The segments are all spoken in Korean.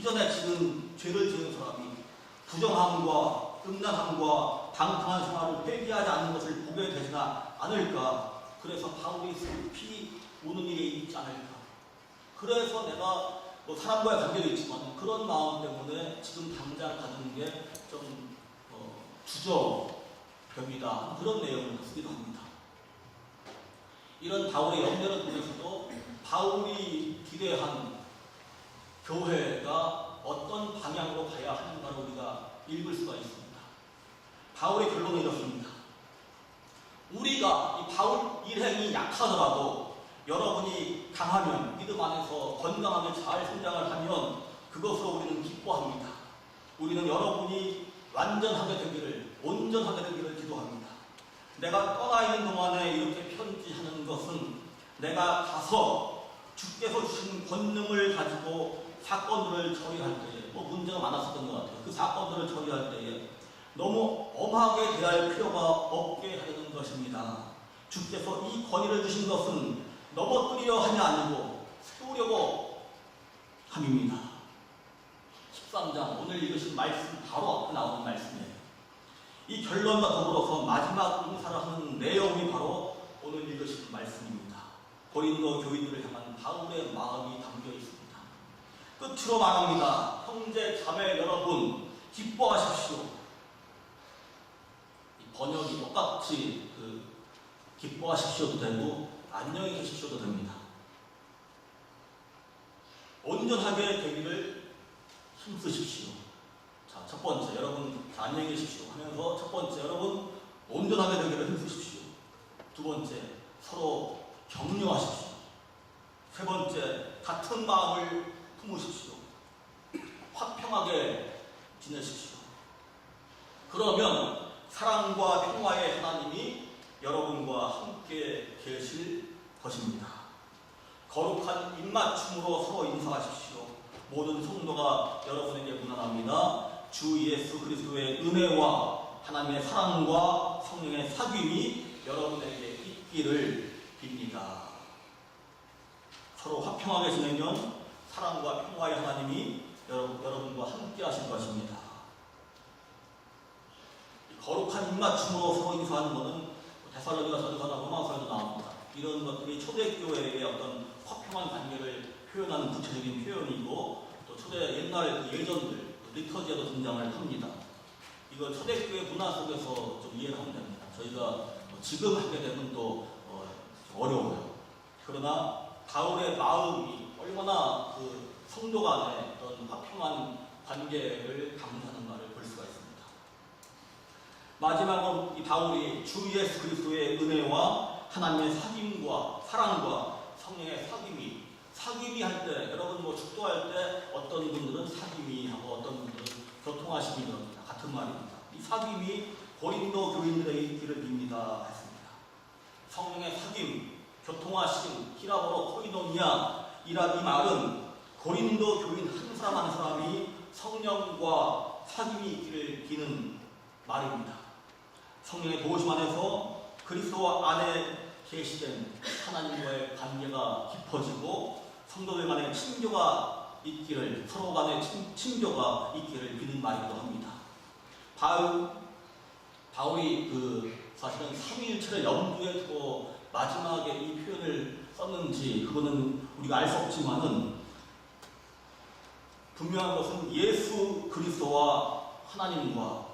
이전에 죄를 지은 사람이 부정함과 음란함과 방탕한 생활을 회개하지 않는 것을 보게 되지나 않을까. 그래서 바울이 슬피 우는 일이 있지 않을까. 그래서 내가 사람과의 관계도 있지만 그런 마음 때문에 지금 당장 가는 게 좀 주저병이다, 그런 내용을 쓰기도 합니다. 이런 바울의 염려를 통해서도 바울이 기대한 교회가 어떤 방향으로 가야 하는가를 우리가 읽을 수가 있습니다. 바울의 결론은 이렇습니다. 우리가 이 바울 일행이 약하더라도 여러분이 강하면, 믿음 안에서 건강하게 잘 성장을 하면 그것으로 우리는 기뻐합니다. 우리는 여러분이 완전하게 되기를, 온전하게 되기를 기도합니다. 내가 떠나 있는 동안에 이렇게 편지하는 것은 내가 가서 주께서 주신 권능을 가지고 사건들을 처리할 때에 문제가 많았었던 것 같아요. 그 사건들을 처리할 때에 너무 엄하게 대할 필요가 없게 하려는 것입니다. 주께서 이 권위를 주신 것은 넘어뜨리려 함이 아니고 세우려고 함입니다. 13장 오늘 읽으신 말씀 바로 앞에 나오는 말씀이에요. 이 결론과 더불어서 마지막 응사를 하는 내용이 바로 오늘 읽으신 말씀입니다. 고린도 교인들을 향한 바울의 마음이 담겨 있습니다. 끝으로 말합니다. 형제 자매 여러분, 기뻐하십시오. 이 번역이 똑같이 기뻐하십시오도 되고 안녕히 계십시오도 됩니다. 온전하게 되기를 힘쓰십시오. 자, 첫 번째, 여러분 안녕히 계십시오 하면서 첫 번째, 여러분 온전하게 되기를 힘쓰십시오. 두 번째, 서로 격려하십시오. 세 번째, 같은 마음을 품으십시오. 화평하게 지내십시오. 그러면 사랑과 평화의 하나님이 여러분과 함께 계실 것입니다. 거룩한 입맞춤으로 서로 인사하십시오. 모든 성도가 여러분에게 문안합니다. 주 예수 그리스도의 은혜와 하나님의 사랑과 성령의 사귐이 여러분에게 있기를 빕니다. 서로 화평하게 지내면 사랑과 평화의 하나님이 여러분과 함께 하실 것입니다. 거룩한 입맞춤으로 서로 인사하는 것은 데살로니가 전서나 로마서에도 나옵니다. 이런 것들이 초대교회의 어떤 화평한 관계를 표현하는 구체적인 표현이고, 또 초대 옛날 예전들 리터지에도 등장을 합니다. 이걸 초대교회 문화 속에서 좀 이해를 하면 됩니다. 저희가 지금 하게 되면 또 어려워요. 그러나 바울의 마음이 얼마나 성도 간의 어떤 화평한 관계를 담는다는가를 볼 수가 있습니다. 마지막으로 이 바울이 주 예수 그리스도의 은혜와 하나님의 사귐과 사랑과 성령의 사귐이 할 때, 여러분 축도할 때 어떤 분들은 사귐이 하고 어떤 분들은 교통하심이 그럽니다. 같은 말입니다. 이 사귐이 고린도 교인들에게 있기를 빕니다 했습니다. 성령의 사귐, 교통하심, 히라보로 코이노니아 이 말은 고린도 교인 한 사람 한 사람이 성령과 사귐이 있기를 비는 말입니다. 성령의 도우심 안에서 그리스도 안에 계시된 하나님과의 관계가 깊어지고 성도들 간의 친교가 있기를, 서로 간의 친교가 있기를 비는 말이기도 합니다. 바울이 사실은 삼위일체를 염두에 두고 마지막에 이 표현을 썼는지 그거는 우리가 알 수 없지만은 분명한 것은 예수 그리스도와 하나님과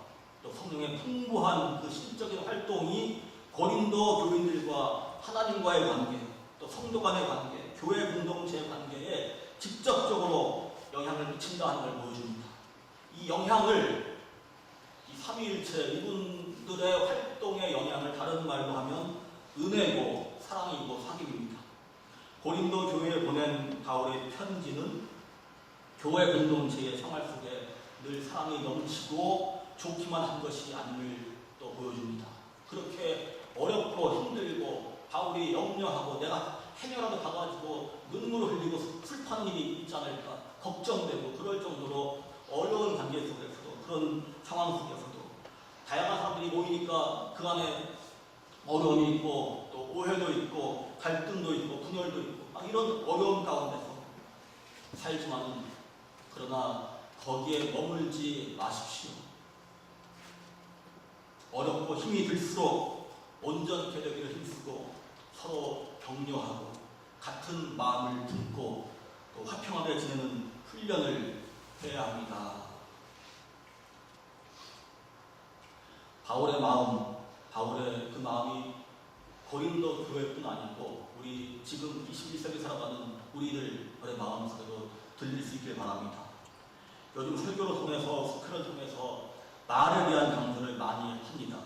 또 성령의 풍부한 실적인 활동이 고린도 교인들과 하나님과의 관계, 또 성도 간의 관계, 교회 공동체의 관계에 직접적으로 영향을 미친다는 걸 보여줍니다. 이 영향을, 이 삼위일체 이분들의 활동의 영향을 다른 말로 하면 은혜고 사랑이고 사귐입니다. 고린도 교회에 보낸 바울의 편지는 교회 공동체의 생활 속에 늘 사랑이 넘치고 좋기만 한 것이 아님을 또 보여줍니다. 그렇게 어렵고 힘들고 바울이 염려하고 내가 해녀라도 가가지고 눈물을 흘리고 슬퍼하는 일이 있지 않을까 걱정되고 그럴 정도로 어려운 관계 속에서도, 그런 상황 속에서도 다양한 사람들이 모이니까 그 안에 어려움이 있고 또 오해도 있고 갈등도 있고 분열도 있고 이런 어려움 가운데서 살지만은 그러나 거기에 머물지 마십시오. 어렵고 힘이 들수록 온전케 되기를 힘쓰고 서로 격려하고 같은 마음을 품고 또 화평하게 지내는 훈련을 해야 합니다. 바울의 그 마음이 고린도 교회뿐 아니고 우리 지금 21세기 살아가는 우리들의 마음속에도 들릴 수 있길 바랍니다. 요즘 설교를 통해서 스크를 통해서 말에 대한 강조를 많이 합니다.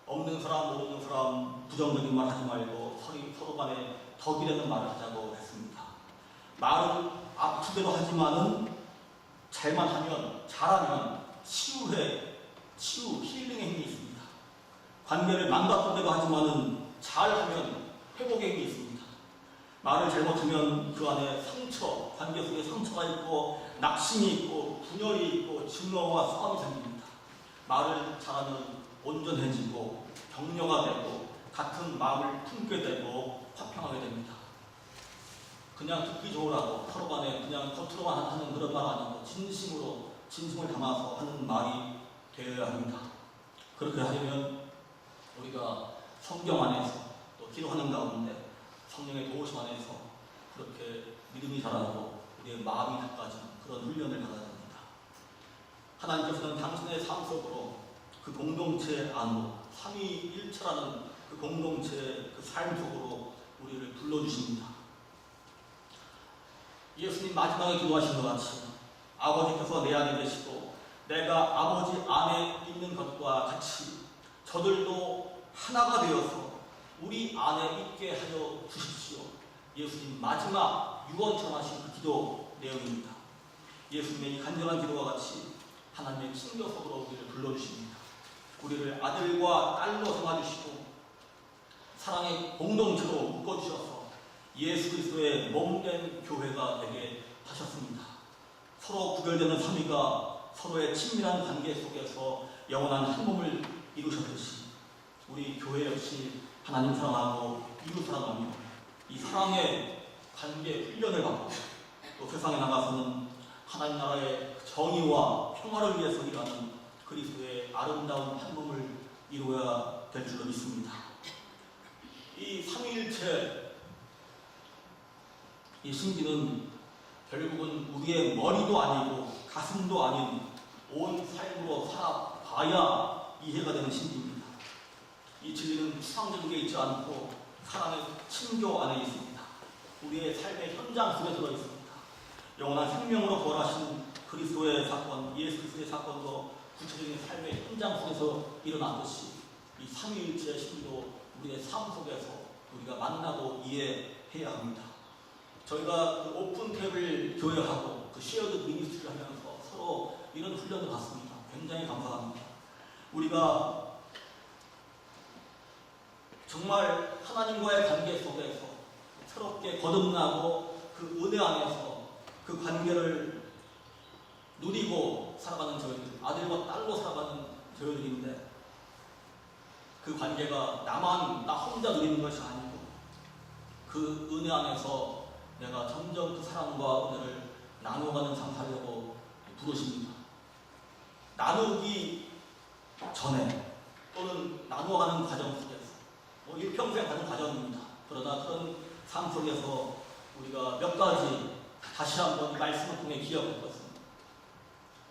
없는 사람, 모르는 사람 부정적인 말 하지 말고 서로 간에 덕이 되는 말을 하자고 했습니다. 말은 아프게도 하지만은 잘만 하면, 잘하면 치유, 힐링의 힘이 있습니다. 관계를 망가뜨리려고 하지만은 잘하면 회복의 힘이 있습니다. 말을 잘못하면 그 안에 상처, 관계 속에 상처가 있고 낙심이 있고 분열이 있고 증오와 싸움이 생깁니다. 말을 잘하면 온전해지고 격려가 되고 같은 마음을 품게 되고 화평하게 됩니다. 그냥 듣기 좋으라고 서로 간에 그냥 겉으로만 하는 그런 말 아니고 진심을 담아서 하는 말이 되어야 합니다. 그렇게 하려면 우리가 성경 안에서 또 기도하는 가운데 성령의 도우심 안에서 그렇게 믿음이 자라고 우리의 마음이 닦아지는 그런 훈련을 받아야 합니다. 하나님께서는 당신의 삶 속으로 그 공동체 안으로 삼위일체라는 그 공동체의 그 삶 속으로 우리를 불러주십니다. 예수님 마지막에 기도하신 것 같이 아버지께서 내 안에 계시고 내가 아버지 안에 있는 것과 같이 저들도 하나가 되어서 우리 안에 있게 하여 주십시오. 예수님 마지막 유언처럼 하신 그 기도 내용입니다. 예수님의 이 간절한 기도와 같이 하나님의 친교 속으로 우리를 불러주십니다. 우리를 아들과 딸로 삼아주시고 사랑의 공동체로 묶어주셔서 예수 그리스도의 몸된 교회가 되게 하셨습니다. 서로 구별되는 삼위가 서로의 친밀한 관계 속에서 영원한 한 몸을 이루셨듯이 우리 교회 역시 하나님 사랑하고 이웃 사랑하며 이 사랑의 관계 훈련을 받고 또 세상에 나가서는 하나님 나라의 정의와 평화를 위해서 일하는 그리스도의 아름다운 한 몸을 이루어야 될 줄로 믿습니다. 이 삼위일체 이 신비는 결국은 우리의 머리도 아니고 가슴도 아닌 온 삶으로 살아봐야 이해가 되는 신비입니다. 이 진리는 추상적인 게 있지 않고 사랑의 친교 안에 있습니다. 우리의 삶의 현장 속에 들어 있습니다. 영원한 생명으로 부활하신 그리스도의 사건, 예수 그리스도의 사건도 구체적인 삶의 현장 속에서 일어났듯이 이 삼위일체의 신비도 우리의 삶 속에서 우리가 만나고 이해해야 합니다. 저희가 그 오픈탭을 교회하고 그 쉐어드 미니스트리를 하면서 서로 이런 훈련을 받습니다. 굉장히 감사합니다. 우리가 정말 하나님과의 관계 속에서 새롭게 거듭나고 그 은혜 안에서 그 관계를 누리고 살아가는 저희들, 아들과 딸로 살아가는 저희들인데 그 관계가 나 혼자 누리는 것이 아니고 그 은혜 안에서 내가 점점 그 사랑과 은혜를 나눠가는 삶 살려고 부르십니다. 나누기 전에 또는 나누어가는 과정 속에서 일평생 가는 과정입니다. 그러나 그런 삶 속에서 우리가 몇 가지 다시 한번 말씀을 통해 기억할 것은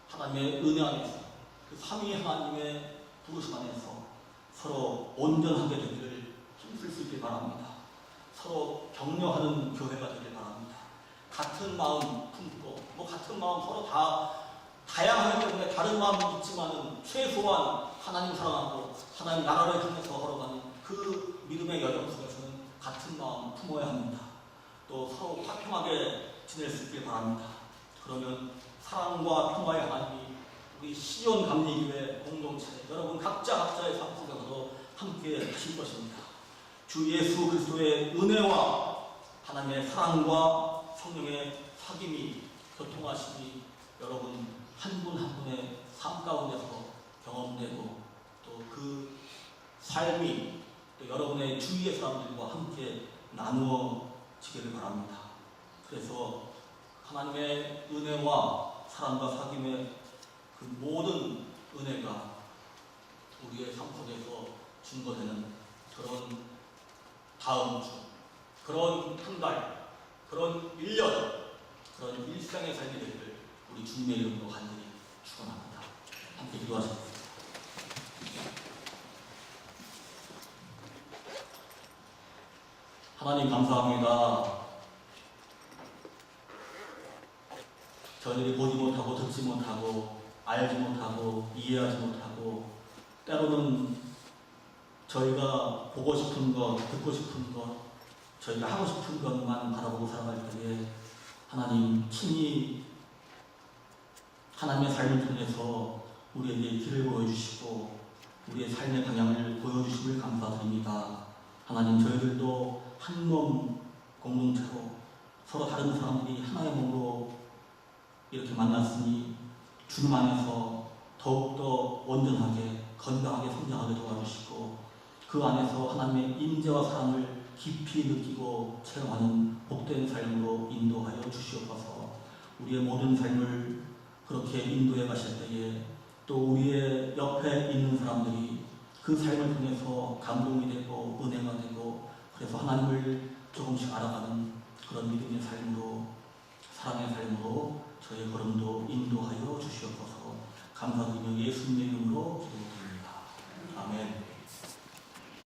하나님의 은혜 안에서 그 삼위 하나님의 부르심 안에서 서로 온전하게 되기를 힘쓸 수 있길 바랍니다. 서로 격려하는 교회가 되길 바랍니다. 같은 마음 품고 같은 마음 서로 다 다양하기 때문에 다른 마음이 있지만은 최소한 하나님 사랑하고 하나님 나라를 향해서 걸어가는 그 믿음의 여정 속에서는 같은 마음 품어야 합니다. 또 서로 화평하게 지낼 수 있길 바랍니다. 그러면 사랑과 평화의 하나님이 우리 시온 감리교회 공동체 여러분 각자의 삶 속에서도 함께 하실 것입니다. 주 예수 그리스도의 은혜와 하나님의 사랑과 성령의 사귐이 교통하심이 여러분 한 분 한 분의 삶 가운데서 경험되고 또 그 삶이 또 여러분의 주위의 사람들과 함께 나누어지기를 바랍니다. 그래서 하나님의 은혜와 사랑과 사귐의 그 모든 은혜가 우리의 삶 속에서 증거되는 그런 다음 주, 그런 한 달, 그런 1년, 그런 일상의 삶이 되기를 우리 주님의 이름으로 간절히 축원합니다. 함께 기도하시겠습니다. 하나님 감사합니다. 저희들이 보지 못하고 듣지 못하고 알지 못하고 이해하지 못하고 때로는 저희가 보고 싶은 것, 듣고 싶은 것, 저희가 하고 싶은 것만 바라보고 살아갈 때에 하나님 친히 하나님의 삶을 통해서 우리에게 길을 보여주시고 우리의 삶의 방향을 보여주심을 감사드립니다. 하나님 저희들도 한 몸 공동체로 서로 다른 사람들이 하나의 몸으로 이렇게 만났으니 주님 안에서 더욱더 온전하게 건강하게 성장하게 도와주시고 그 안에서 하나님의 임재와 사랑을 깊이 느끼고 체험하는 복된 삶으로 인도하여 주시옵소서. 우리의 모든 삶을 그렇게 인도해 가실 때에 또 우리의 옆에 있는 사람들이 그 삶을 통해서 감동이 되고 은혜가 되고 그래서 하나님을 조금씩 알아가는 그런 믿음의 삶으로 사랑의 삶으로 저의 걸음도 인도하여 주시옵소서. 감사드리며 예수님의 이름으로 기도드립니다. 아멘.